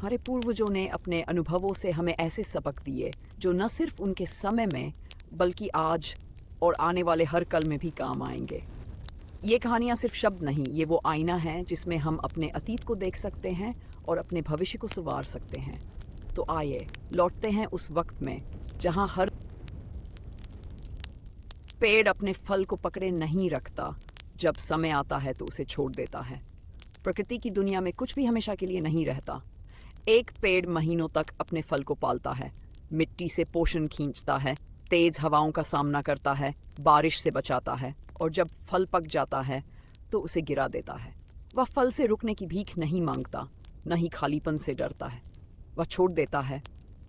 हमारे पूर्वजों ने अपने अनुभवों से हमें ऐसे सबक दिए जो न सिर्फ उनके समय में बल्कि आज और आने वाले हर कल में भी काम आएंगे। ये कहानियाँ सिर्फ शब्द नहीं, ये वो आईना है जिसमें हम अपने अतीत को देख सकते हैं और अपने भविष्य को संवार सकते हैं। तो आइए लौटते हैं उस वक्त में जहाँ हर पेड़ अपने फल को पकड़े नहीं रखता, जब समय आता है तो उसे छोड़ देता है। प्रकृति की दुनिया में कुछ भी हमेशा के लिए नहीं रहता। एक पेड़ महीनों तक अपने फल को पालता है, मिट्टी से पोषण खींचता है, तेज हवाओं का सामना करता है, बारिश से बचाता है, और जब फल पक जाता है तो उसे गिरा देता है। वह फल से रुकने की भीख नहीं मांगता, न ही खालीपन से डरता है। वह छोड़ देता है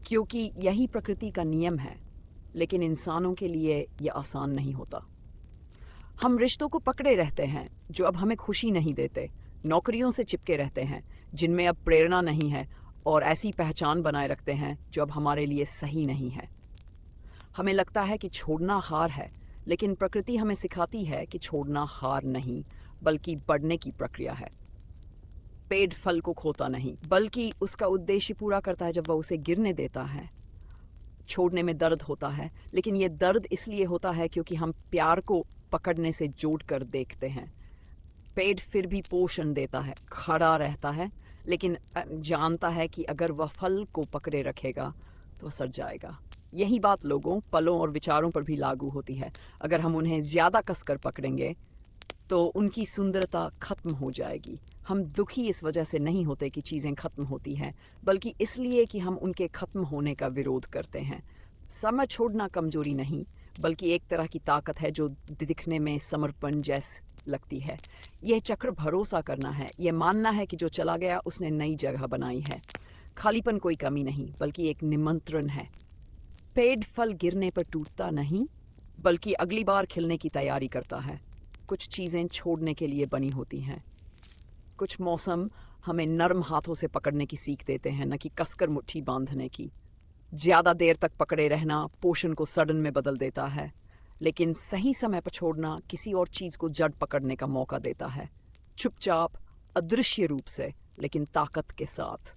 क्योंकि यही प्रकृति का नियम है। लेकिन इंसानों के लिए यह आसान नहीं होता। हम रिश्तों को पकड़े रहते हैं जो अब हमें खुशी नहीं देते, नौकरियों से चिपके रहते हैं जिनमें अब प्रेरणा नहीं है, और ऐसी पहचान बनाए रखते हैं जो अब हमारे लिए सही नहीं है। हमें लगता है कि छोड़ना हार है, लेकिन प्रकृति हमें सिखाती है कि छोड़ना हार नहीं बल्कि बढ़ने की प्रक्रिया है। पेड़ फल को खोता नहीं बल्कि उसका उद्देश्य पूरा करता है जब वह उसे गिरने देता है। छोड़ने में दर्द होता है, लेकिन यह दर्द इसलिए होता है क्योंकि हम प्यार को पकड़ने से जोड़ कर देखते हैं। पेड़ फिर भी पोषण देता है, खड़ा रहता है, लेकिन जानता है कि अगर वह फल को पकड़े रखेगा तो सड़ जाएगा। यही बात लोगों, पलों और विचारों पर भी लागू होती है। अगर हम उन्हें ज़्यादा कसकर पकड़ेंगे तो उनकी सुंदरता खत्म हो जाएगी। हम दुखी इस वजह से नहीं होते कि चीज़ें खत्म होती हैं, बल्कि इसलिए कि हम उनके खत्म होने का विरोध करते हैं। समय छोड़ना कमजोरी नहीं, बल्कि एक तरह की ताकत है जो दिखने में समर्पण जैसी लगती है। यह चक्र भरोसा करना है, यह मानना है कि जो चला गया उसने नई जगह बनाई है। खालीपन कोई कमी नहीं बल्कि एक निमंत्रण है। पेड़ फल गिरने पर टूटता नहीं बल्कि अगली बार खिलने की तैयारी करता है। कुछ चीज़ें छोड़ने के लिए बनी होती हैं। कुछ मौसम हमें नर्म हाथों से पकड़ने की सीख देते हैं, न कि कसकर मुट्ठी बांधने की। ज़्यादा देर तक पकड़े रहना पोषण को सड़न में बदल देता है, लेकिन सही समय पर छोड़ना किसी और चीज़ को जड़ पकड़ने का मौका देता है। चुपचाप, अदृश्य रूप से, लेकिन ताकत के साथ।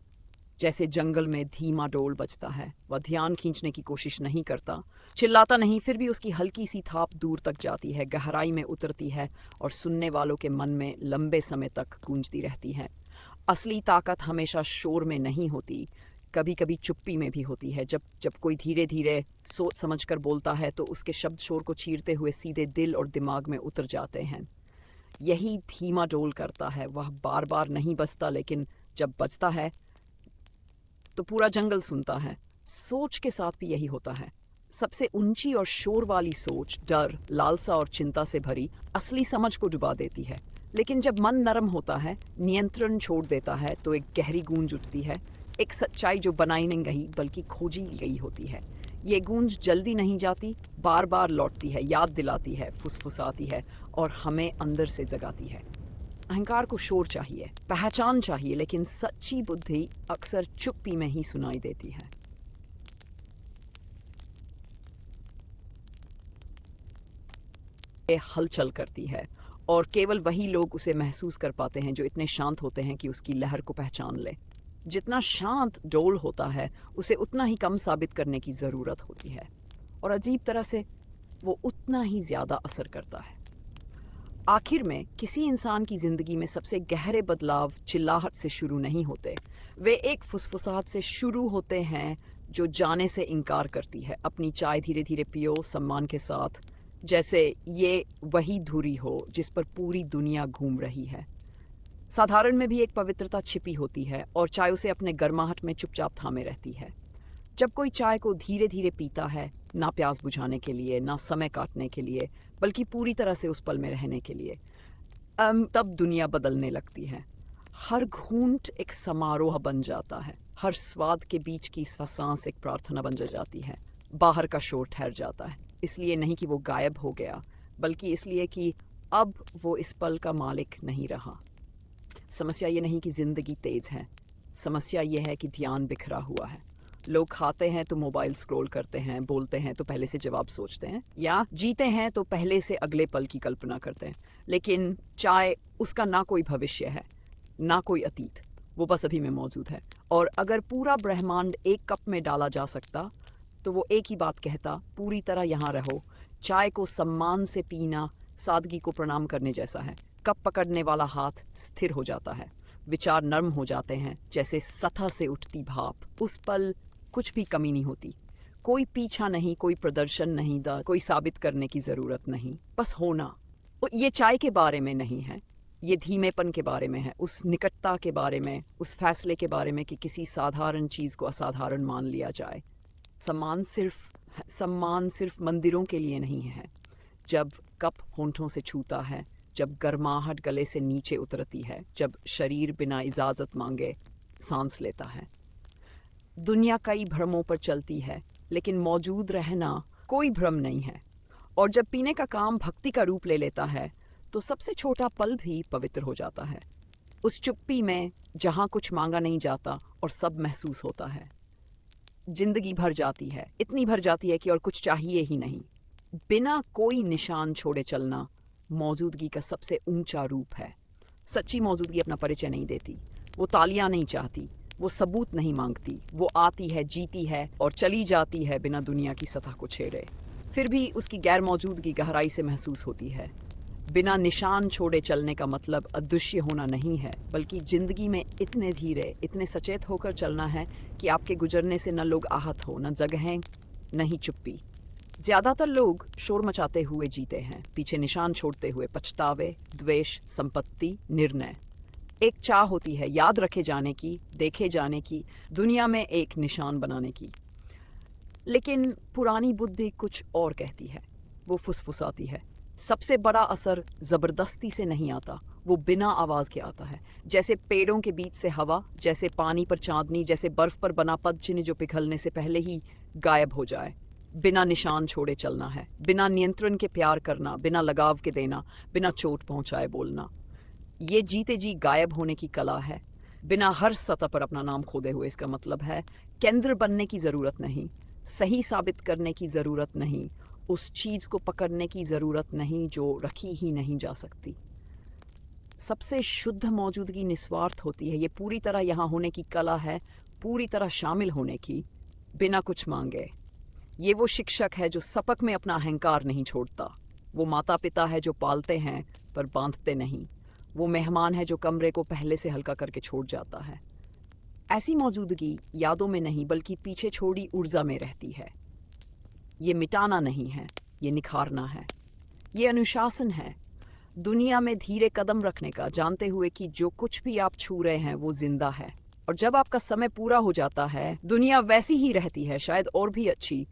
जैसे जंगल में धीमा डोल बजता है, वह ध्यान खींचने की कोशिश नहीं करता, चिल्लाता नहीं, फिर भी उसकी हल्की सी थाप दूर तक जाती है, गहराई में उतरती है और सुनने वालों के मन में लंबे समय तक गूंजती रहती है। असली ताकत हमेशा शोर में नहीं होती, कभी कभी चुप्पी में भी होती है। जब जब कोई धीरे धीरे सोच समझकर बोलता है तो उसके शब्द शोर को चीरते हुए सीधे दिल और दिमाग में उतर जाते हैं। यही धीमा डोल करता है। वह बार बार नहीं बजता, लेकिन जब बजता है तो पूरा जंगल सुनता है। सोच के साथ भी यही होता है। सबसे ऊंची और शोर वाली सोच डर, लालसा और चिंता से भरी असली समझ को डुबा देती है। लेकिन जब मन नरम होता है, नियंत्रण छोड़ देता है, तो एक गहरी गूंज उठती है, एक सच्चाई जो बनाई नहीं गई बल्कि खोजी गई होती है। ये गूंज जल्दी नहीं जाती, बार बार लौटती है, याद दिलाती है, फुसफुसाती है और हमें अंदर से जगाती है। अहंकार को शोर चाहिए, पहचान चाहिए, लेकिन सच्ची बुद्धि अक्सर चुप्पी में ही सुनाई देती है। ये हलचल करती है और केवल वही लोग उसे महसूस कर पाते हैं जो इतने शांत होते हैं कि उसकी लहर को पहचान ले। जितना शांत डोल होता है, उसे उतना ही कम साबित करने की ज़रूरत होती है, और अजीब तरह से वो उतना ही ज़्यादा असर करता है। आखिर में किसी इंसान की ज़िंदगी में सबसे गहरे बदलाव चिल्लाहट से शुरू नहीं होते, वे एक फुसफुसाहट से शुरू होते हैं जो जाने से इनकार करती है। अपनी चाय धीरे धीरे पियो, सम्मान के साथ, जैसे ये वही धुरी हो जिस पर पूरी दुनिया घूम रही है। साधारण में भी एक पवित्रता छिपी होती है और चाय उसे अपने गर्माहट में चुपचाप थामे रहती है। जब कोई चाय को धीरे धीरे पीता है, ना प्यास बुझाने के लिए, ना समय काटने के लिए, बल्कि पूरी तरह से उस पल में रहने के लिए, तब दुनिया बदलने लगती है। हर घूंट एक समारोह बन जाता है, हर स्वाद के बीच की सांस एक प्रार्थना बन जाती है। बाहर का शोर ठहर जाता है, इसलिए नहीं कि वो गायब हो गया, बल्कि इसलिए कि अब वो इस पल का मालिक नहीं रहा। समस्या ये नहीं कि जिंदगी तेज है, समस्या ये है कि ध्यान बिखरा हुआ है। लोग खाते हैं तो मोबाइल स्क्रॉल करते हैं, बोलते हैं तो पहले से जवाब सोचते हैं, या जीते हैं तो पहले से अगले पल की कल्पना करते हैं। लेकिन चाय, उसका ना कोई भविष्य है, ना कोई अतीत, वो बस अभी में मौजूद है। और अगर पूरा ब्रह्मांड एक कप में डाला जा सकता तो वो एक ही बात कहता, पूरी तरह यहाँ रहो। चाय को सम्मान से पीना सादगी को प्रणाम करने जैसा है। कप पकड़ने वाला हाथ स्थिर हो जाता है, विचार नर्म हो जाते हैं जैसे सतह से उठती भाप। उस पल कुछ भी कमी नहीं होती, कोई पीछा नहीं, कोई प्रदर्शन नहीं, कोई साबित करने की जरूरत नहीं, बस होना। ये चाय के बारे में नहीं है, ये धीमेपन के बारे में है, उस निकटता के बारे में, उस फैसले के बारे में कि किसी साधारण चीज को असाधारण मान लिया जाए। सम्मान सिर्फ मंदिरों के लिए नहीं है। जब कप होंठों से छूता है, जब गर्माहट गले से नीचे उतरती है, जब शरीर बिना इजाजत मांगे सांस लेता है। दुनिया कई भ्रमों पर चलती है, लेकिन मौजूद रहना कोई भ्रम नहीं है। और जब पीने का काम भक्ति का रूप ले लेता है तो सबसे छोटा पल भी पवित्र हो जाता है। उस चुप्पी में जहां कुछ मांगा नहीं जाता और सब महसूस होता है। जिंदगी भर जाती है, इतनी भर जाती है कि और कुछ चाहिए ही नहीं। बिना कोई निशान छोड़े चलना मौजूदगी का सबसे ऊंचा रूप है। सच्ची मौजूदगी अपना परिचय नहीं देती, वो तालियां नहीं चाहती, वो सबूत नहीं मांगती, वो आती है, जीती है और चली जाती है बिना दुनिया की सतह को छेड़े। फिर भी उसकी गैर मौजूदगी गहराई से महसूस होती है। बिना निशान छोड़े चलने का मतलब अदृश्य होना नहीं है, बल्कि जिंदगी में इतने धीरे, इतने सचेत होकर चलना है कि आपके गुजरने से न लोग आहत हो, न जगहें, न ही चुप्पी। ज्यादातर लोग शोर मचाते हुए जीते हैं, पीछे निशान छोड़ते हुए, पछतावे, द्वेष, संपत्ति, निर्णय। एक चाह होती है याद रखे जाने की, देखे जाने की, दुनिया में एक निशान बनाने की। लेकिन पुरानी बुद्धि कुछ और कहती है, वो फुसफुसाती है। सबसे बड़ा असर जबरदस्ती से नहीं आता, वो बिना आवाज के आता है। जैसे पेड़ों के बीच से हवा, जैसे पानी पर चांदनी, जैसे बर्फ पर बना पद चिन्ह जो पिघलने से पहले ही गायब हो जाए। बिना निशान छोड़े चलना है, बिना नियंत्रण के प्यार करना, बिना लगाव के देना, बिना चोट पहुंचाए बोलना। ये जीते जी गायब होने की कला है, बिना हर सतह पर अपना नाम खोदे हुए। इसका मतलब है केंद्र बनने की जरूरत नहीं, सही साबित करने की जरूरत नहीं, उस चीज को पकड़ने की जरूरत नहीं जो रखी ही नहीं जा सकती। सबसे शुद्ध मौजूदगी निस्वार्थ होती है। ये पूरी तरह यहाँ होने की कला है, पूरी तरह शामिल होने की, बिना कुछ मांगे। ये वो शिक्षक है जो सपक में अपना अहंकार नहीं छोड़ता। वो माता पिता है जो पालते हैं पर बांधते नहीं। वो मेहमान है जो कमरे को पहले से हल्का करके छोड़ जाता है। ऐसी मौजूदगी यादों में नहीं बल्कि पीछे छोड़ी ऊर्जा में रहती है। ये मिटाना नहीं है, ये निखारना है, ये अनुशासन है। दुनिया में धीरे कदम रखने का, जानते हुए कि जो कुछ भी आप छू रहे हैं वो जिंदा है। और जब आपका समय पूरा हो जाता है, दुनिया वैसी ही रहती है, शायद और भी अच्छी,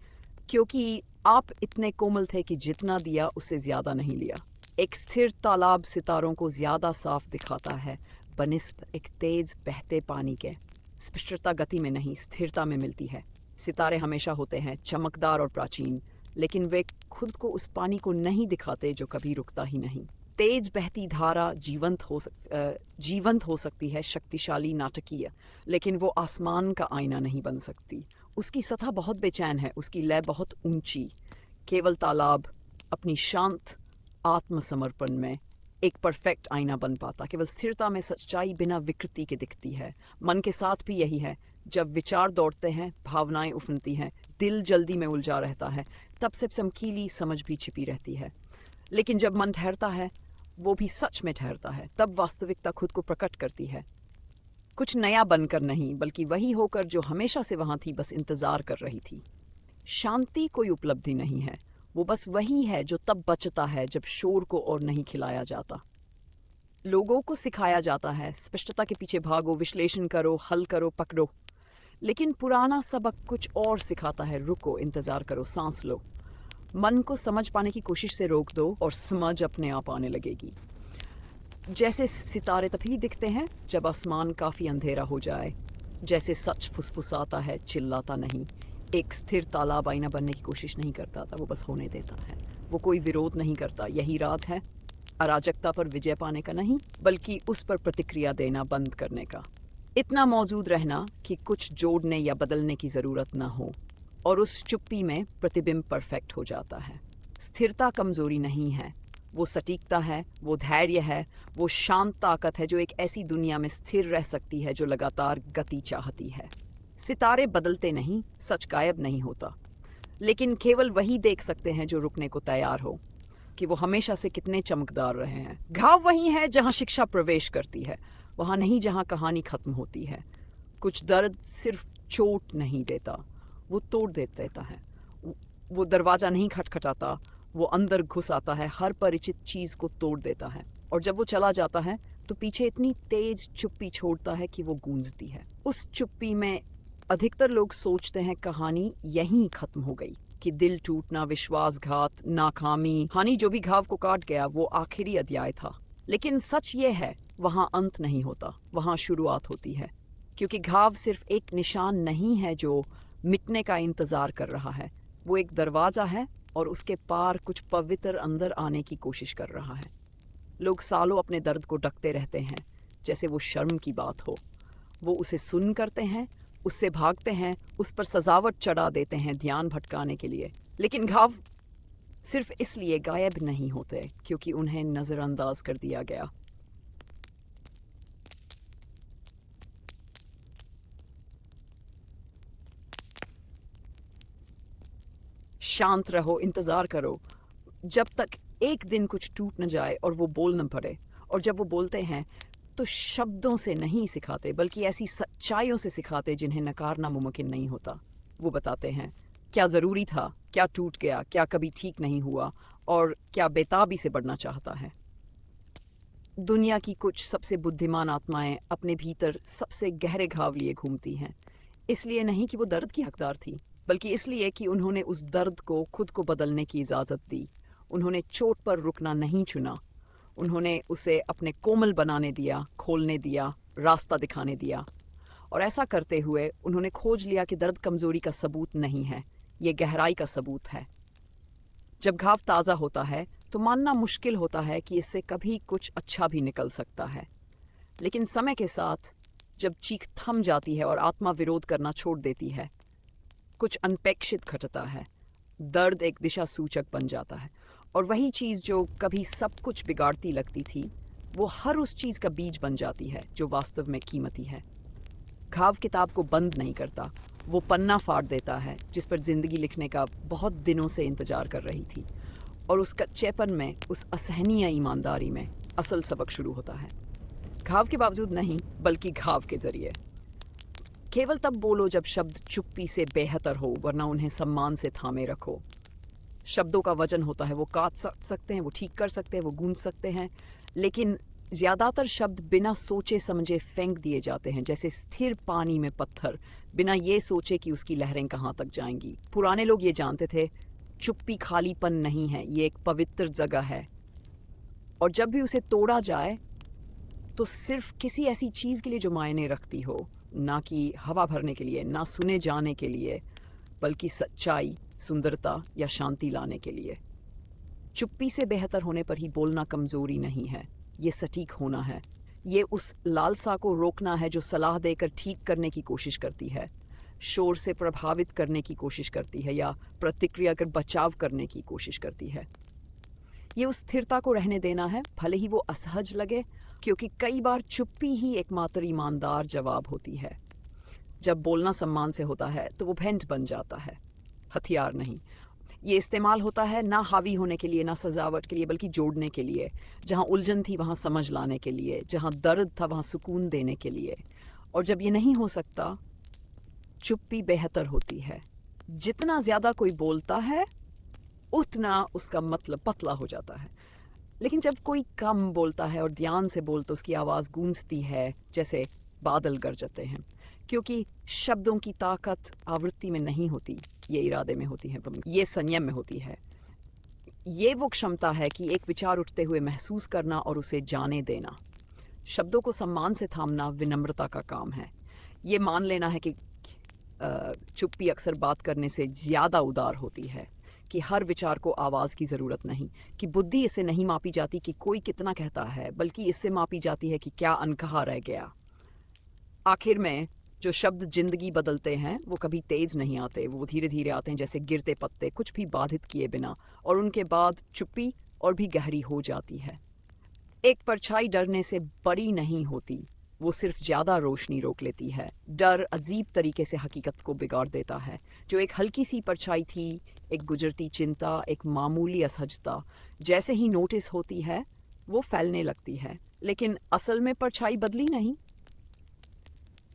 क्योंकि आप इतने कोमल थे कि जितना दिया उससे ज्यादा नहीं लिया। एक स्थिर तालाब सितारों को ज्यादा साफ दिखाता है बनिस्बत एक तेज बहते पानी के। स्पष्टता गति में नहीं, स्थिरता में मिलती है। सितारे हमेशा होते हैं चमकदार और प्राचीन, लेकिन वे खुद को उस पानी को नहीं दिखाते जो कभी रुकता ही नहीं। तेज बहती धारा जीवंत हो सकती है, शक्तिशाली, नाटकीय, लेकिन वो आसमान का आईना नहीं बन सकती। उसकी सतह बहुत बेचैन है, उसकी लय बहुत ऊंची। केवल तालाब अपनी शांत आत्मसमर्पण में एक परफेक्ट आईना बन पाता। केवल स्थिरता में सच्चाई बिना विकृति के दिखती है। मन के साथ भी यही है। जब विचार दौड़ते हैं, भावनाएं उफनती हैं, दिल जल्दी में उलझा रहता है, तब से चमकीली समझ भी छिपी रहती है। लेकिन जब मन ठहरता है, वो भी सच में ठहरता है, तब वास्तविकता खुद को प्रकट करती है। कुछ नया बनकर नहीं, बल्कि वही होकर जो हमेशा से वहां थी, बस इंतजार कर रही थी। शांति कोई उपलब्धि नहीं है, वो बस वही है जो तब बचता है जब शोर को और नहीं खिलाया जाता। लोगों को सिखाया जाता है स्पष्टता के पीछे भागो, विश्लेषण करो, हल करो, पकड़ो। लेकिन पुराना सबक कुछ और सिखाता है, रुको, इंतजार करो, सांस लो। मन को समझ पाने की कोशिश से रोक दो और समझ अपने आप आने लगेगी। जैसे सितारे तभी दिखते हैं जब आसमान काफी अंधेरा हो जाए। जैसे सच फुसफुसाता है, चिल्लाता नहीं। एक स्थिर तालाब आईना बनने की कोशिश नहीं करता था, वो बस होने देता है। वो कोई विरोध नहीं करता। यही राज है, अराजकता पर विजय पाने का नहीं, बल्कि उस पर प्रतिक्रिया देना बंद करने का। इतना मौजूद रहना कि कुछ जोड़ने या बदलने की जरूरत ना हो, और उस चुप्पी में प्रतिबिंब परफेक्ट हो जाता है। स्थिरता कमजोरी नहीं है, वो सटीकता है, वो धैर्य है, वो शांत ताकत है जो एक ऐसी दुनिया में स्थिर रह सकती है जो लगातार गति चाहती है। सितारे बदलते नहीं, सच गायब नहीं होता, लेकिन केवल वही देख सकते हैं जो रुकने को तैयार हो, कि वो हमेशा से कितने चमकदार रहे हैं। घाव वही है जहां शिक्षा प्रवेश करती है, वहां नहीं जहां कहानी खत्म होती है। कुछ दर्द सिर्फ चोट नहीं देता, वो तोड़ देता है। वो दरवाजा नहीं खटखटाता, वो अंदर घुस आता है, हर परिचित चीज को तोड़ देता है। और जब वो चला जाता है तो पीछे इतनी तेज चुप्पी छोड़ता है कि वो गूंजती है। उस चुप्पी में अधिकतर लोग सोचते हैं कहानी यहीं खत्म हो गई, कि दिल टूटना, विश्वासघात, नाकामी, हानि, जो भी घाव को काट गया वो आखिरी अध्याय था। लेकिन सच ये है, वहां अंत नहीं होता, वहां शुरुआत होती है। क्योंकि घाव सिर्फ एक निशान नहीं है जो मिटने का इंतजार कर रहा है, वो एक दरवाजा है और उसके पार कुछ पवित्र अंदर आने की कोशिश कर रहा है। लोग सालों अपने दर्द को ढकते रहते हैं जैसे वो शर्म की बात हो। वो उसे सुन करते हैं, उससे भागते हैं, उस पर सजावट चढ़ा देते हैं ध्यान भटकाने के लिए। लेकिन घाव सिर्फ इसलिए गायब नहीं होते क्योंकि उन्हें नजरअंदाज कर दिया गया। शांत रहो, इंतजार करो, जब तक एक दिन कुछ टूट न जाए और वो बोल न पड़े। और जब वो बोलते हैं तो शब्दों से नहीं सिखाते, बल्कि ऐसी सच्चाइयों से सिखाते जिन्हें नकारना मुमकिन नहीं होता। वो बताते हैं क्या जरूरी था, क्या टूट गया, क्या कभी ठीक नहीं हुआ, और क्या बेताबी से बढ़ना चाहता है। दुनिया की कुछ सबसे बुद्धिमान आत्माएं अपने भीतर सबसे गहरे घाव लिए घूमती हैं, इसलिए नहीं कि वो दर्द की हकदार थी, बल्कि इसलिए कि उन्होंने उस दर्द को खुद को बदलने की इजाज़त दी। उन्होंने चोट पर रुकना नहीं चुना, उन्होंने उसे अपने कोमल बनाने दिया, खोलने दिया, रास्ता दिखाने दिया। और ऐसा करते हुए उन्होंने खोज लिया कि दर्द कमज़ोरी का सबूत नहीं है, ये गहराई का सबूत है। जब घाव ताज़ा होता है तो मानना मुश्किल होता है कि इससे कभी कुछ अच्छा भी निकल सकता है। लेकिन समय के साथ जब चीख थम जाती है और आत्मा विरोध करना छोड़ देती है, कुछ अनपेक्षित घटता है। दर्द एक दिशा सूचक बन जाता है, और वही चीज़ जो कभी सब कुछ बिगाड़ती लगती थी, वो हर उस चीज़ का बीज बन जाती है जो वास्तव में कीमती है। घाव किताब को बंद नहीं करता, वो पन्ना फाड़ देता है जिस पर जिंदगी लिखने का बहुत दिनों से इंतजार कर रही थी। और उस कच्चेपन में, उस असहनीय ईमानदारी में असल सबक शुरू होता है। घाव के बावजूद नहीं, बल्कि घाव के जरिए। केवल तब बोलो जब शब्द चुप्पी से बेहतर हो, वरना उन्हें सम्मान से थामे रखो। शब्दों का वजन होता है, वो काट सकते हैं, वो ठीक कर सकते हैं, वो गूंज सकते हैं, लेकिन ज़्यादातर शब्द बिना सोचे समझे फेंक दिए जाते हैं, जैसे स्थिर पानी में पत्थर, बिना ये सोचे कि उसकी लहरें कहाँ तक जाएंगी। पुराने लोग ये जानते थे, चुप्पी खालीपन नहीं है, ये एक पवित्र जगह है। और जब भी उसे तोड़ा जाए तो सिर्फ किसी ऐसी चीज़ के लिए जो मायने रखती हो, ना कि हवा भरने के लिए, ना सुने जाने के लिए, बल्कि सच्चाई, सुंदरता या शांति लाने के लिए। चुप्पी से बेहतर होने पर ही बोलना कमज़ोरी नहीं है, ये सटीक होना है। ये उस लालसा को रोकना है जो सलाह देकर ठीक करने की कोशिश करती है, शोर से प्रभावित करने की कोशिश करती है, या प्रतिक्रिया कर बचाव करने की कोशिश करती है। ये उस स्थिरता को रहने देना है, भले ही वो असहज लगे, क्योंकि कई बार चुप्पी ही एकमात्र ईमानदार जवाब होती है। जब बोलना सम्मान से होता है तो वो भेंट बन जाता है, हथियार नहीं। ये इस्तेमाल होता है ना हावी होने के लिए, ना सजावट के लिए, बल्कि जोड़ने के लिए। जहाँ उलझन थी वहाँ समझ लाने के लिए, जहाँ दर्द था वहाँ सुकून देने के लिए। और जब ये नहीं हो सकता, चुप्पी बेहतर होती है। जितना ज़्यादा कोई बोलता है उतना उसका मतलब पतला हो जाता है। लेकिन जब कोई कम बोलता है और ध्यान से बोलता, तो उसकी आवाज़ गूंजती है जैसे बादल गरजते हैं। क्योंकि शब्दों की ताकत आवृत्ति में नहीं होती, ये इरादे में होती है, ये संयम में होती है। ये वो क्षमता है कि एक विचार उठते हुए महसूस करना और उसे जाने देना। शब्दों को सम्मान से थामना विनम्रता का काम है। ये मान लेना है कि चुप्पी अक्सर बात करने से ज़्यादा उदार होती है, कि हर विचार को आवाज़ की ज़रूरत नहीं, कि बुद्धि इससे नहीं मापी जाती कि कोई कितना कहता है, बल्कि इससे मापी जाती है कि क्या अनकहा रह गया। आखिर में जो शब्द जिंदगी बदलते हैं वो कभी तेज नहीं आते, वो धीरे धीरे आते हैं जैसे गिरते पत्ते, कुछ भी बाधित किए बिना। और उनके बाद चुप्पी और भी गहरी हो जाती है। एक परछाई डरने से बड़ी नहीं होती, वो सिर्फ ज्यादा रोशनी रोक लेती है। डर अजीब तरीके से हकीकत को बिगाड़ देता है। जो एक हल्की सी परछाई थी, एक गुजरती चिंता, एक मामूली असहजता, जैसे ही नोटिस होती है वो फैलने लगती है। लेकिन असल में परछाई बदली नहीं,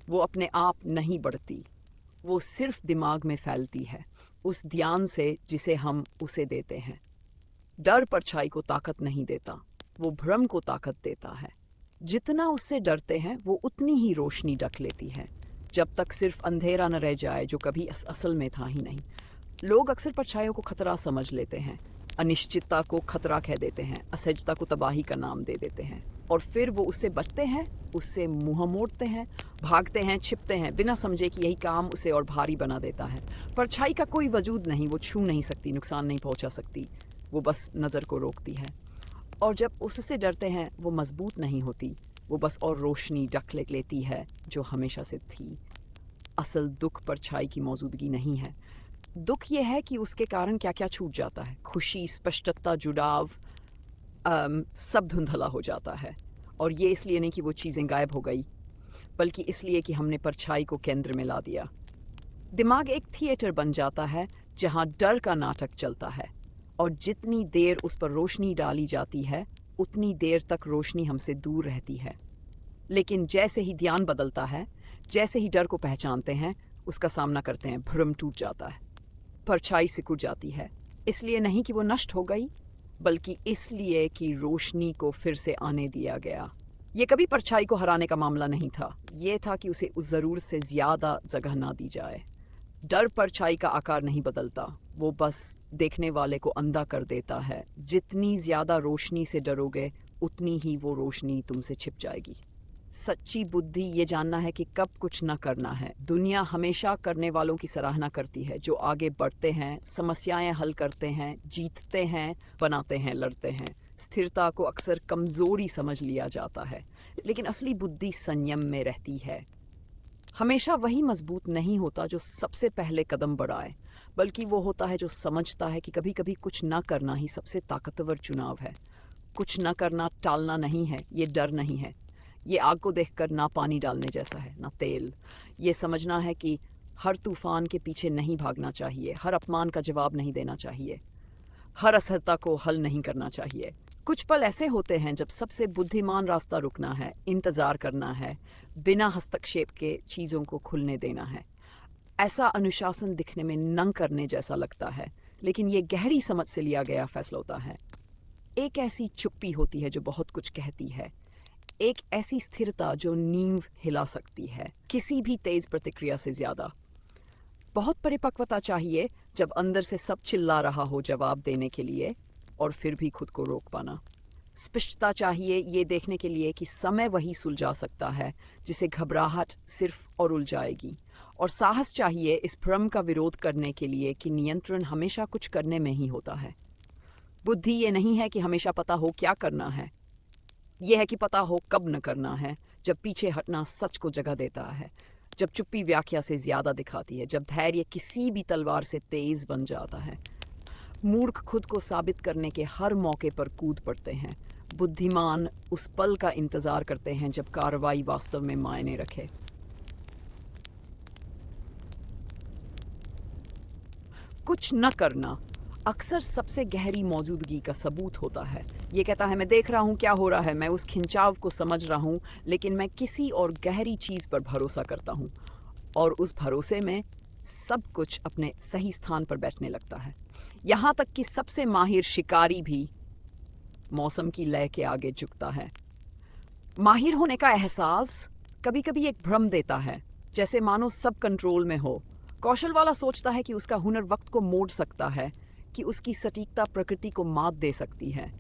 वो अपने आप नहीं बढ़ती, वो सिर्फ दिमाग में फैलती है, उस ध्यान से जिसे हम उसे देते हैं। डर परछाई को ताकत नहीं देता, वो भ्रम को ताकत देता है। जितना उससे डरते हैं वो उतनी ही रोशनी ढक लेती है, जब तक सिर्फ अंधेरा न रह जाए जो कभी असल में था ही नहीं। लोग अक्सर परछाइयों को खतरा समझ लेते हैं, अनिश्चितता को खतरा कह देते हैं, असहजता को तबाही का नाम दे देते हैं, और फिर वो उससे बचते हैं, उससे मुंह मोड़ते हैं, भागते हैं, छिपते हैं, बिना समझे कि यही काम उसे और भारी बना देता है। परछाई का कोई वजूद नहीं, वो छू नहीं सकती, नुकसान नहीं पहुंचा सकती, वो बस नज़र को रोकती है। और जब उससे डरते हैं वो मजबूत नहीं होती, वो बस और रोशनी ढक लेती है जो हमेशा से थी। असल दुख परछाई की मौजूदगी नहीं है, दुख ये है कि उसके कारण क्या क्या छूट जाता है। खुशी, स्पष्टता, जुड़ाव, सब धुंधला हो जाता है। और ये इसलिए नहीं कि वो चीज़ें गायब हो गई, बल्कि इसलिए कि हमने परछाई को केंद्र में ला दिया। दिमाग एक थिएटर बन जाता है जहाँ डर का नाटक चलता है, और जितनी देर उस पर रोशनी डाली जाती है उतनी देर तक रोशनी हमसे दूर रहती है। लेकिन जैसे ही ध्यान बदलता है, जैसे ही डर को पहचानते हैं, उसका सामना करते हैं, भ्रम टूट जाता है, परछाई सिकुड़ जाती है। इसलिए नहीं कि वो नष्ट हो गई, बल्कि इसलिए कि रोशनी को फिर से आने दिया गया। ये कभी परछाई को हराने का मामला नहीं था, ये था कि उसे उस ज़रूरत से ज़्यादा जगह ना दी जाए। डर परछाई का आकार नहीं बदलता, वो बस देखने वाले को अंधा कर देता है। जितनी ज़्यादा रोशनी से डरोगे उतनी ही वो रोशनी तुमसे छिप जाएगी। सच्ची बुद्धि ये जानना है कि कब कुछ न करना है। दुनिया हमेशा करने वालों की सराहना करती है, जो आगे बढ़ते हैं, समस्याएं हल करते हैं, जीतते हैं, बनाते हैं, लड़ते हैं। स्थिरता को अक्सर कमज़ोरी समझ लिया जाता है, लेकिन असली बुद्धि संयम में रहती है। हमेशा वही मजबूत नहीं होता जो सबसे पहले कदम बढ़ाए, बल्कि वो होता है जो समझता है कि कभी कभी कुछ ना करना ही सबसे ताकतवर चुनाव है। कुछ ना करना टालना नहीं है, ये डर नहीं है। ये आग को देखकर ना पानी डालने जैसा है, ना तेल। ये समझना है कि हर तूफान के पीछे नहीं भागना चाहिए, हर अपमान का जवाब नहीं देना चाहिए, हर असहजता को हल नहीं करना चाहिए। कुछ पल ऐसे होते हैं जब सबसे बुद्धिमान रास्ता रुकना है, इंतज़ार करना है, बिना हस्तक्षेप के चीज़ों को खुलने देना है। ऐसा अनुशासन दिखने में नंग करने जैसा लगता है, लेकिन ये गहरी समझ से लिया गया फैसला होता है। एक ऐसी चुप्पी होती है जो बहुत कुछ कहती है, एक ऐसी स्थिरता जो नींव हिला सकती है, किसी भी तेज प्रतिक्रिया से ज्यादा। बहुत परिपक्वता चाहिए जब अंदर से सब चिल्ला रहा हो जवाब देने के लिए, और फिर भी खुद को रोक पाना। स्पष्टता चाहिए ये देखने के लिए कि समय वही सुलझा सकता है जिसे घबराहट सिर्फ और उलझाएगी, और साहस चाहिए इस भ्रम का विरोध करने के लिए कि नियंत्रण हमेशा कुछ करने में ही होता है। बुद्धि ये नहीं है कि हमेशा पता हो क्या करना है, यह है कि पता हो कब न करना है। जब पीछे हटना सच को जगह देता है, जब चुप्पी व्याख्या से ज्यादा दिखाती है, जब धैर्य किसी भी तलवार से तेज बन जाता है। मूर्ख खुद को साबित करने के हर मौके पर कूद पड़ते हैं, बुद्धिमान उस पल का इंतजार करते हैं जब कार्रवाई वास्तव में मायने रखे। कुछ न करना अक्सर सबसे गहरी मौजूदगी का सबूत होता है। ये कहता है मैं देख रहा हूँ क्या हो रहा है, मैं उस खिंचाव को समझ रहा हूँ, लेकिन मैं किसी और गहरी चीज़ पर भरोसा करता हूँ, और उस भरोसे में सब कुछ अपने सही स्थान पर बैठने लगता है। यहाँ तक कि सबसे माहिर शिकारी भी मौसम की लय के आगे झुकता है। माहिर होने का एहसास कभी कभी एक भ्रम देता है, जैसे मानो सब कंट्रोल में हो। कौशल वाला सोचता है कि उसका हुनर वक्त को मोड़ सकता है, कि उसकी सटीकता प्रकृति को मात दे सकती है।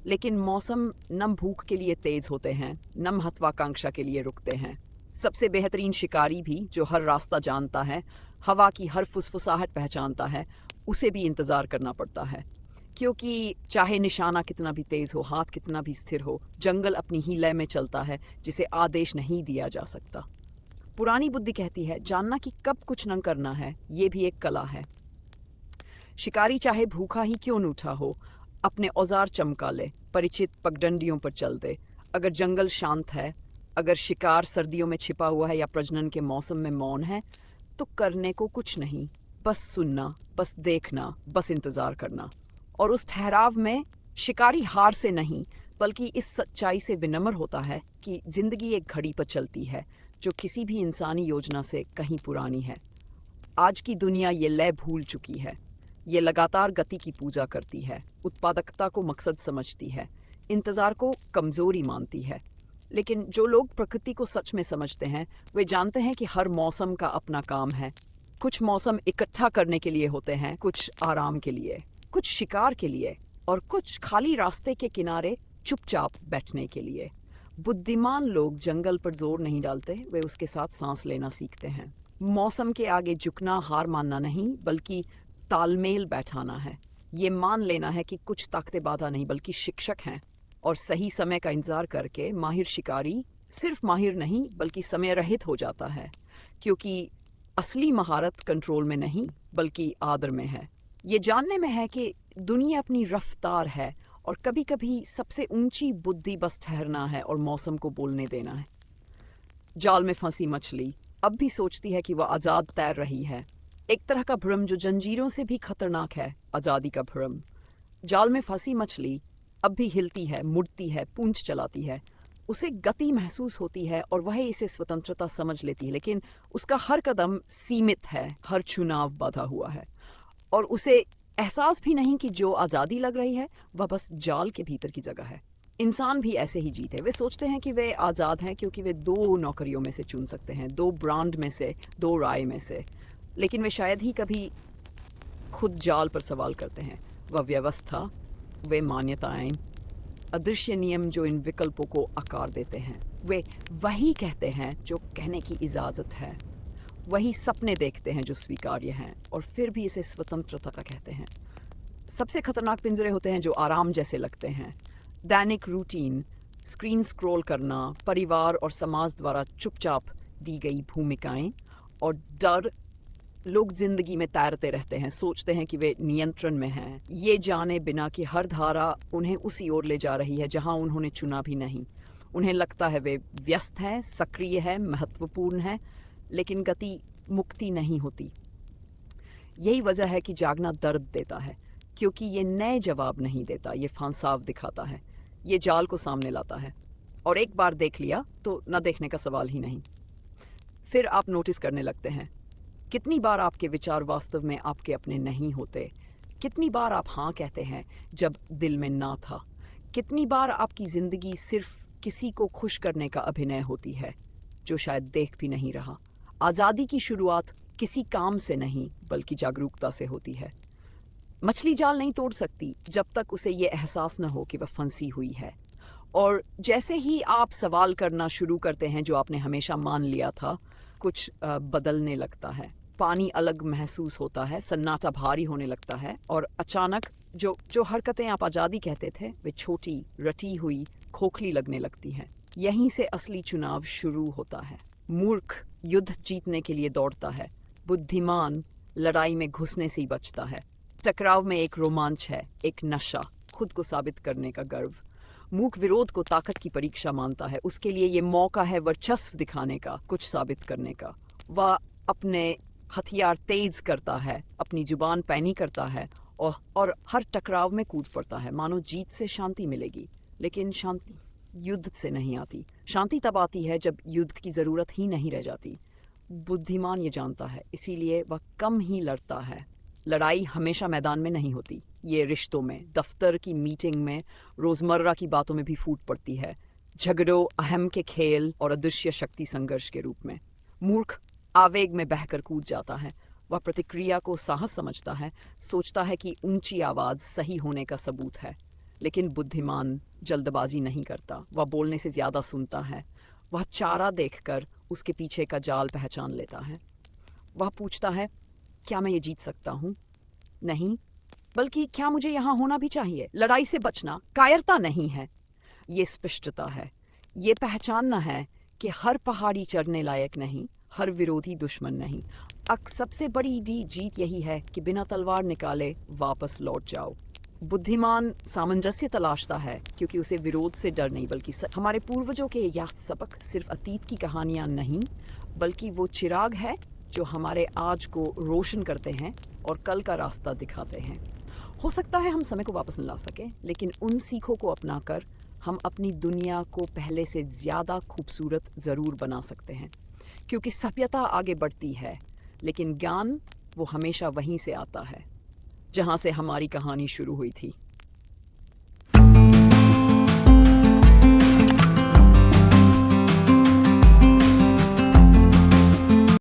लेकिन मौसम नम भूख के लिए तेज होते हैं, नम महत्वाकांक्षा के लिए रुकते हैं। सबसे बेहतरीन शिकारी भी, जो हर रास्ता जानता है, हवा की हर फुसफुसाहट पहचानता है, उसे भी इंतजार करना पड़ता है, क्योंकि चाहे निशाना कितना भी तेज हो, हाथ कितना भी स्थिर हो, जंगल अपनी ही लय में चलता है जिसे आदेश नहीं दिया जा सकता। पुरानी बुद्धि कहती है जानना कि कब कुछ न करना है, ये भी एक कला है। शिकारी चाहे भूखा ही क्यों न उठा हो, अपने औजार चमका ले, परिचित पगडंडियों पर चल दे। अगर जंगल शांत है, अगर शिकार सर्दियों में छिपा हुआ है या प्रजनन के मौसम में मौन है, तो करने को कुछ नहीं, बस सुनना, बस देखना, बस इंतजार करना। और उस ठहराव में शिकारी हार से नहीं बल्कि इस सच्चाई से विनम्र होता है कि जिंदगी एक घड़ी पर चलती है जो किसी भी इंसानी योजना से कहीं पुरानी है। आज की दुनिया ये लय भूल चुकी है। ये लगातार गति की पूजा करती है, उत्पादकता को मकसद समझती है, इंतजार को कमजोरी मानती है। लेकिन जो लोग प्रकृति को सच में समझते हैं वे जानते हैं कि हर मौसम का अपना काम है। कुछ मौसम इकट्ठा करने के लिए होते हैं, कुछ आराम के लिए, कुछ शिकार के लिए और कुछ खाली रास्ते के किनारे चुपचाप बैठने के लिए। बुद्धिमान लोग जंगल पर जोर नहीं डालते, वे उसके साथ सांस लेना सीखते हैं। मौसम के आगे झुकना हार मानना नहीं बल्कि तालमेल बैठाना है। ये मान लेना है कि कुछ ताकतें बाधा नहीं बल्कि शिक्षक हैं। और सही समय का इंतजार करके माहिर शिकारी सिर्फ माहिर नहीं बल्कि समय रहित हो जाता है, क्योंकि असली महारत कंट्रोल में नहीं बल्कि आदर में है। ये जानने में है कि दुनिया अपनी रफ्तार है और कभी कभी सबसे ऊंची बुद्धि बस ठहरना है और मौसम को बोलने देना है। जाल में फंसी मछली अब भी सोचती है कि वह आज़ाद तैर रही है। एक तरह का भ्रम जो जंजीरों से भी खतरनाक है, आज़ादी का भ्रम। जाल में फंसी मछली अब भी हिलती है, मुड़ती है, पूंछ चलाती है। उसे गति महसूस होती है और वह इसे स्वतंत्रता समझ लेती है, लेकिन उसका हर कदम सीमित है, हर चुनाव बाधा हुआ है। और उसे एहसास भी नहीं कि जो आज़ादी लग रही है वह बस जाल के भीतर की जगह है। इंसान भी ऐसे ही जीते। वे सोचते हैं कि वे आज़ाद हैं क्योंकि वे 2 नौकरियों में से चुन सकते हैं, 2 ब्रांड में से, 2 राय में से। लेकिन वे शायद ही कभी खुद जाल पर सवाल करते हैं। वह व्यवस्था, वे मान्यताएं, अदृश्य नियम जो इन विकल्पों को आकार देते हैं। वे वही कहते हैं जो कहने की इजाज़त है, वही सपने देखते हैं जो स्वीकार्य हैं और फिर भी इसे स्वतंत्रता का कहते हैं। सबसे खतरनाक पिंजरे होते हैं जो आराम जैसे लगते हैं। दैनिक रूटीन, स्क्रीन स्क्रॉल करना, परिवार और समाज द्वारा चुपचाप दी गई भूमिकाएं और डर। लोग जिंदगी में तैरते रहते हैं, सोचते हैं कि वे नियंत्रण में हैं, ये जाने बिना कि हर धारा उन्हें उसी ओर ले जा रही है जहां उन्होंने चुना भी नहीं। उन्हें लगता है वे व्यस्त हैं, सक्रिय है, महत्वपूर्ण है, लेकिन गति मुक्ति नहीं होती। यही वजह है कि जागना दर्द देता है, क्योंकि ये नए जवाब नहीं देता, ये फांसाव दिखाता है, ये जाल को सामने लाता है। और एक बार देख लिया तो न देखने का सवाल ही नहीं। फिर आप नोटिस करने लगते हैं कितनी बार आपके विचार वास्तव में आपके अपने नहीं होते, कितनी बार आप हाँ कहते हैं जब दिल में ना था, कितनी बार आपकी जिंदगी सिर्फ किसी को खुश करने का अभिनय होती है जो शायद देख भी नहीं रहा। आज़ादी की शुरुआत किसी काम से नहीं बल्कि जागरूकता से होती है। मछली जाल नहीं तोड़ सकती जब तक उसे ये एहसास न हो कि वह फंसी हुई है। और जैसे ही आप सवाल करना शुरू करते हैं जो आपने हमेशा मान लिया था, कुछ बदलने लगता है। पानी अलग महसूस होता है, सन्नाटा भारी होने लगता है और अचानक जो हरकतें आप आज़ादी कहते थे वे छोटी, रटी हुई, खोखली लगने लगती हैं। यहीं से असली चुनाव शुरू होता है। मूर्ख युद्ध जीतने के लिए दौड़ता है, बुद्धिमान लड़ाई में घुसने से ही बचता है। टकराव में एक रोमांच है, एक नशा, खुद को साबित करने का गर्व। मूक विरोध को ताकत की परीक्षा मानता है, उसके लिए ये मौका है वर्चस्व दिखाने का, कुछ साबित करने का। वह अपने हथियार तेज करता है, अपनी जुबान पैनी करता है और हर टकराव में कूद पड़ता है, मानो जीत से शांति मिलेगी। लेकिन शांति युद्ध से नहीं आती। शांति तब आती है जब युद्ध की ज़रूरत ही नहीं रह जाती। बुद्धिमान ये जानता है, इसीलिए वह कम ही लड़ता है। लड़ाई हमेशा मैदान में नहीं होती, ये रिश्तों में, दफ्तर की मीटिंग में, रोज़मर्रा की बातों में भी फूट पड़ती है। झगड़ों, अहम के खेल और अदृश्य शक्ति संघर्ष के रूप में। मूर्ख आवेग में बहकर कूद जाता है। वह प्रतिक्रिया को साहस समझता है, सोचता है कि ऊंची आवाज़ सही होने का सबूत है। लेकिन बुद्धिमान जल्दबाजी नहीं करता, वह बोलने से ज़्यादा सुनता है। वह चारा देखकर उसके पीछे का जाल पहचान लेता है। वह पूछता है, क्या मैं ये जीत सकता हूँ? नहीं, बल्कि क्या मुझे यहाँ होना भी चाहिए? लड़ाई से बचना कायरता नहीं है, ये स्पष्टता है। ये पहचानना है कि हर पहाड़ी चढ़ने लायक नहीं, हर विरोधी दुश्मन नहीं। सबसे बड़ी जीत यही है कि बिना तलवार निकाले वापस लौट जाओ। बुद्धिमान सामंजस्य तलाशता है क्योंकि उसे विरोध से डर नहीं बल्कि हमारे पूर्वजों के यह सबक सिर्फ अतीत की कहानियां नहीं बल्कि वो चिराग है जो हमारे आज को रोशन करते हैं और कल का रास्ता दिखाते हैं। हो सकता है हम समय को वापस न ला सकें, लेकिन उन सीखों को अपनाकर हम अपनी दुनिया को पहले से ज़्यादा खूबसूरत ज़रूर बना सकते हैं। क्योंकि सभ्यता आगे बढ़ती है, लेकिन ज्ञान वो हमेशा वहीं से आता है जहाँ से हमारी कहानी शुरू हुई थी।